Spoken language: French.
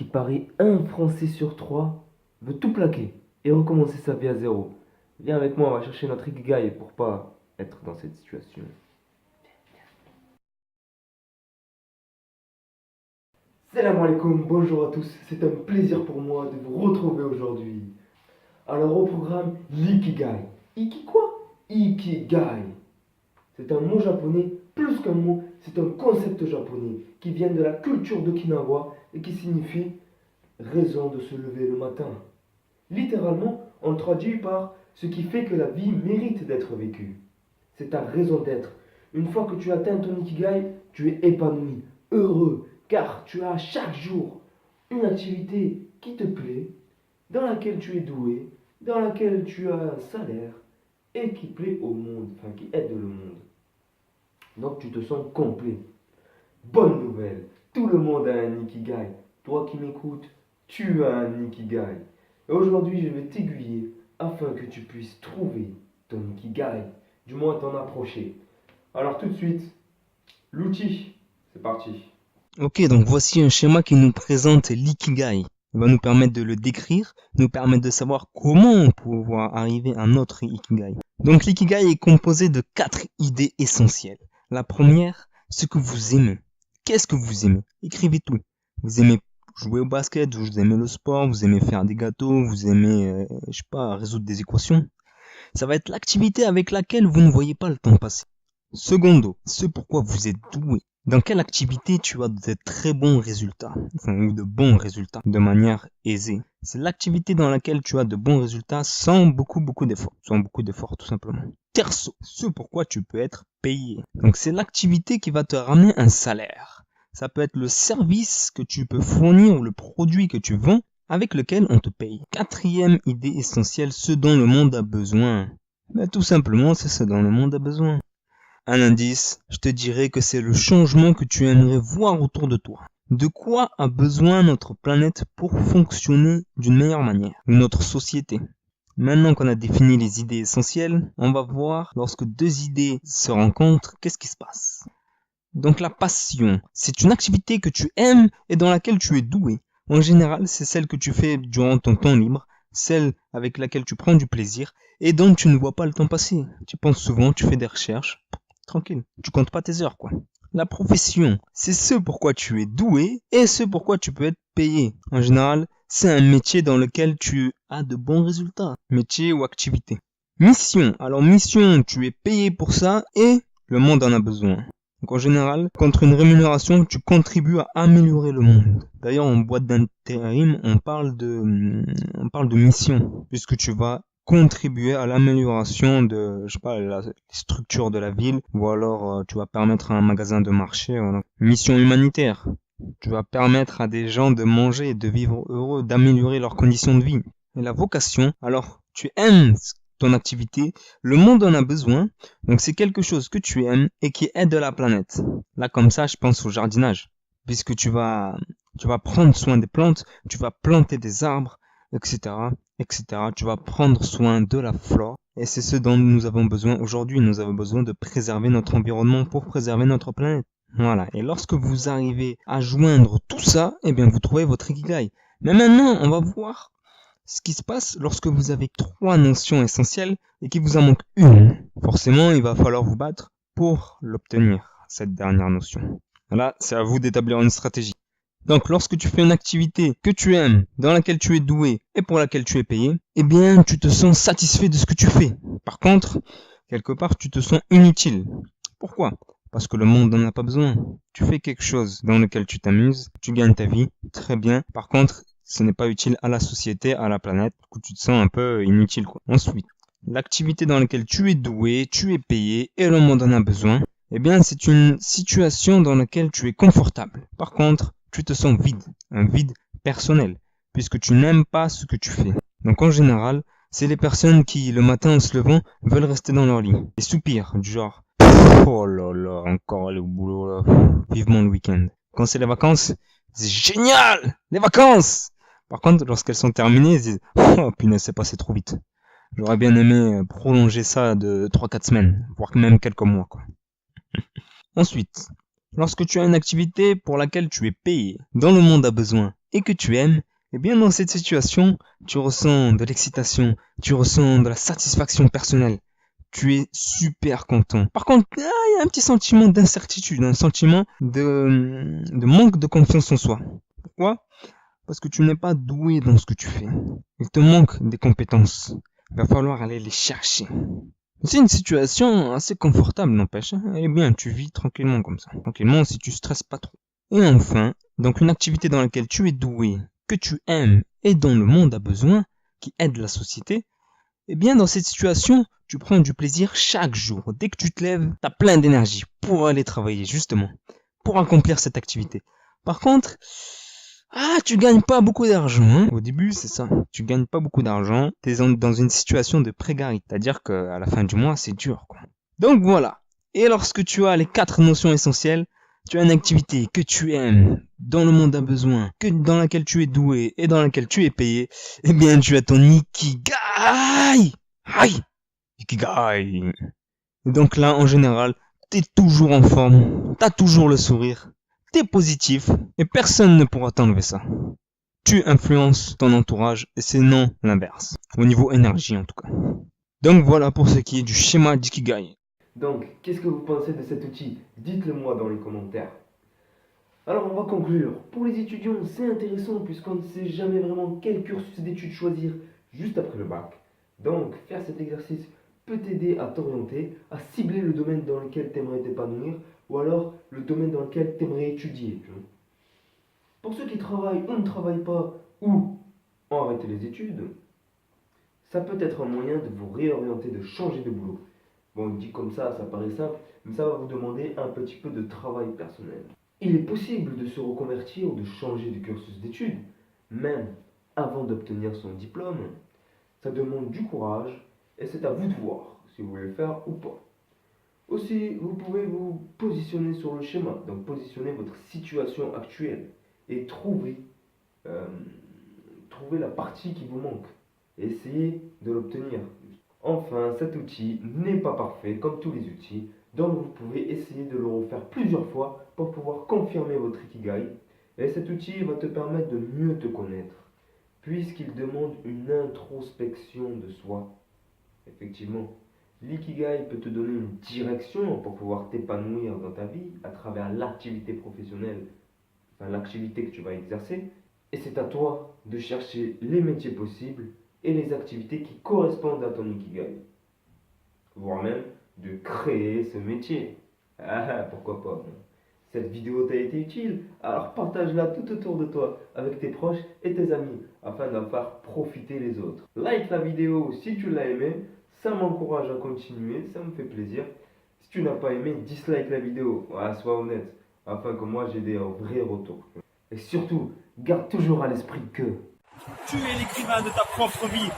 qui parie un Français sur trois veut tout plaquer et recommencer sa vie à zéro. Viens avec moi, on va chercher notre Ikigai pour pas être dans cette situation. Salam alaikum, bonjour à tous, c'est un plaisir pour moi de vous retrouver aujourd'hui. Alors au programme, l'Ikigai. Iki quoi? Ikigai. C'est un mot japonais, plus qu'un mot, c'est un concept japonais qui vient de la culture d'Okinawa et qui signifie raison de se lever le matin. Littéralement, on le traduit par ce qui fait que la vie mérite d'être vécue. C'est ta raison d'être. Une fois que tu atteins ton Ikigai, tu es épanoui, heureux, car tu as chaque jour une activité qui te plaît, dans laquelle tu es doué, dans laquelle tu as un salaire et qui plaît au monde, enfin qui aide le monde. Donc tu te sens complet. Bonne nouvelle, tout le monde a un Ikigai. Toi qui m'écoutes, tu as un Ikigai. Et aujourd'hui, je vais t'aiguiller afin que tu puisses trouver ton Ikigai, du moins t'en approcher. Alors tout de suite, l'outil, c'est parti. Ok, donc voici un schéma qui nous présente l'ikigai. Il va nous permettre de le décrire, nous permettre de savoir comment pouvoir arriver à notre ikigai. Donc l'ikigai est composé de 4 idées essentielles. La première, ce que vous aimez. Qu'est-ce que vous aimez? Écrivez tout. Vous aimez jouer au basket, vous aimez le sport, vous aimez faire des gâteaux, vous aimez, je sais pas, résoudre des équations. Ça va être l'activité avec laquelle vous ne voyez pas le temps passer. Secondo, ce pourquoi vous êtes doué. Dans quelle activité tu as de très bons résultats, ou de bons résultats, de manière aisée. C'est l'activité dans laquelle tu as de bons résultats sans beaucoup d'efforts. Sans beaucoup d'efforts, tout simplement. Terceau, ce pourquoi tu peux être payé. Donc c'est l'activité qui va te ramener un salaire. Ça peut être le service que tu peux fournir ou le produit que tu vends avec lequel on te paye. Quatrième idée essentielle, ce dont le monde a besoin. Ben, tout simplement, c'est ce dont le monde a besoin. Un indice, je te dirais que c'est le changement que tu aimerais voir autour de toi. De quoi a besoin notre planète pour fonctionner d'une meilleure manière, ou notre société. Maintenant qu'on a défini les idées essentielles, on va voir lorsque deux idées se rencontrent, qu'est-ce qui se passe. Donc la passion, c'est une activité que tu aimes et dans laquelle tu es doué. En général, c'est celle que tu fais durant ton temps libre, celle avec laquelle tu prends du plaisir et dont tu ne vois pas le temps passer. Tu penses souvent, tu fais des recherches, tranquille, tu comptes pas tes heures quoi. La profession, c'est ce pourquoi tu es doué et ce pourquoi tu peux être payé. En général, c'est un métier dans lequel tu as de bons résultats, métier ou activité. Mission, alors mission, tu es payé pour ça et le monde en a besoin. Donc en général, contre une rémunération, tu contribues à améliorer le monde. D'ailleurs, en boîte d'intérim, on parle de mission, puisque tu vas contribuer à l'amélioration de, je sais pas, la structure de la ville, ou alors tu vas permettre à un magasin de marcher. Voilà. Mission humanitaire. Tu vas permettre à des gens de manger, de vivre heureux, d'améliorer leurs conditions de vie. Et la vocation, alors tu aimes ton activité, le monde en a besoin, donc c'est quelque chose que tu aimes et qui aide la planète. Là comme ça, je pense au jardinage, puisque tu vas prendre soin des plantes, tu vas planter des arbres, etc., etc. Tu vas prendre soin de la flore. Et c'est ce dont nous avons besoin aujourd'hui. Nous avons besoin de préserver notre environnement pour préserver notre planète. Voilà. Et lorsque vous arrivez à joindre tout ça, eh bien, vous trouvez votre ikigai. Mais maintenant, on va voir ce qui se passe lorsque vous avez 3 notions essentielles et qu'il vous en manque une. Forcément, il va falloir vous battre pour l'obtenir, cette dernière notion. Là, c'est à vous d'établir une stratégie. Donc, lorsque tu fais une activité que tu aimes, dans laquelle tu es doué et pour laquelle tu es payé, eh bien, tu te sens satisfait de ce que tu fais. Par contre, quelque part, tu te sens inutile. Pourquoi? Parce que le monde n'en a pas besoin. Tu fais quelque chose dans lequel tu t'amuses, tu gagnes ta vie, très bien. Par contre, ce n'est pas utile à la société, à la planète, du coup, tu te sens un peu inutile, quoi. Ensuite, l'activité dans laquelle tu es doué, tu es payé et le monde en a besoin, eh bien, c'est une situation dans laquelle tu es confortable. Par contre, tu te sens vide, un vide personnel, puisque tu n'aimes pas ce que tu fais. Donc en général, c'est les personnes qui, le matin en se levant, veulent rester dans leur lit et soupirent, du genre « Oh là là, encore aller au boulot là, vivement le week-end ». Quand c'est les vacances, c'est génial, les vacances. Par contre, lorsqu'elles sont terminées, ils disent « Oh punaise, c'est passé trop vite. J'aurais bien aimé prolonger ça de 3-4 semaines, voire même quelques mois, quoi. » Ensuite, lorsque tu as une activité pour laquelle tu es payé, dont le monde a besoin, et que tu aimes, eh bien dans cette situation, tu ressens de l'excitation, tu ressens de la satisfaction personnelle. Tu es super content. Par contre, il y a un petit sentiment d'incertitude, un sentiment de manque de confiance en soi. Pourquoi? Parce que tu n'es pas doué dans ce que tu fais. Il te manque des compétences. Il va falloir aller les chercher. C'est une situation assez confortable, n'empêche. Eh bien, tu vis tranquillement comme ça. Tranquillement si tu stresses pas trop. Et enfin, donc une activité dans laquelle tu es doué, que tu aimes et dont le monde a besoin, qui aide la société, eh bien, dans cette situation, tu prends du plaisir chaque jour. Dès que tu te lèves, tu as plein d'énergie pour aller travailler, justement, pour accomplir cette activité. Par contre, tu gagnes pas beaucoup d'argent, hein. Au début, c'est ça. Tu gagnes pas beaucoup d'argent. Tu es dans une situation de précarité. C'est-à-dire qu'à la fin du mois, c'est dur, quoi. Donc voilà. Et lorsque tu as les 4 notions essentielles, tu as une activité que tu aimes, dont le monde a besoin, dans laquelle tu es doué et dans laquelle tu es payé, eh bien, tu as ton Ikigai! Aïe! Ikigai! Et donc là, en général, t'es toujours en forme, t'as toujours le sourire, t'es positif, et personne ne pourra t'enlever ça. Tu influences ton entourage, et c'est non l'inverse. Au niveau énergie, en tout cas. Donc voilà pour ce qui est du schéma d'Ikigai. Donc, qu'est-ce que vous pensez de cet outil? Dites-le moi dans les commentaires. Alors, on va conclure. Pour les étudiants, c'est intéressant puisqu'on ne sait jamais vraiment quel cursus d'études choisir juste après le bac. Donc, faire cet exercice peut t'aider à t'orienter, à cibler le domaine dans lequel tu aimerais t'épanouir ou alors le domaine dans lequel tu aimerais étudier. Pour ceux qui travaillent ou ne travaillent pas ou ont arrêté les études, ça peut être un moyen de vous réorienter, de changer de boulot. Bon, dit comme ça paraît simple, mais ça va vous demander un petit peu de travail personnel. Il est possible de se reconvertir ou de changer de cursus d'études, même avant d'obtenir son diplôme. Ça demande du courage et c'est à vous de voir si vous voulez le faire ou pas. Aussi, vous pouvez vous positionner sur le schéma, donc positionner votre situation actuelle et euh, trouver la partie qui vous manque et essayer de l'obtenir. Enfin, cet outil n'est pas parfait comme tous les outils, donc vous pouvez essayer de le refaire plusieurs fois pour pouvoir confirmer votre Ikigai. Et cet outil va te permettre de mieux te connaître, puisqu'il demande une introspection de soi. Effectivement, l'Ikigai peut te donner une direction pour pouvoir t'épanouir dans ta vie à travers l'activité professionnelle, enfin l'activité que tu vas exercer. Et c'est à toi de chercher les métiers possibles et les activités qui correspondent à ton Ikigai. Voire même de créer ce métier. Pourquoi pas. Cette vidéo t'a été utile, alors partage-la tout autour de toi avec tes proches et tes amis afin d'en faire profiter les autres. Like la vidéo si tu l'as aimé, ça m'encourage à continuer, ça me fait plaisir. Si tu n'as pas aimé, dislike la vidéo, sois honnête, afin que moi j'ai des vrais retours. Et surtout, garde toujours à l'esprit que tu es l'écrivain de ta propre vie.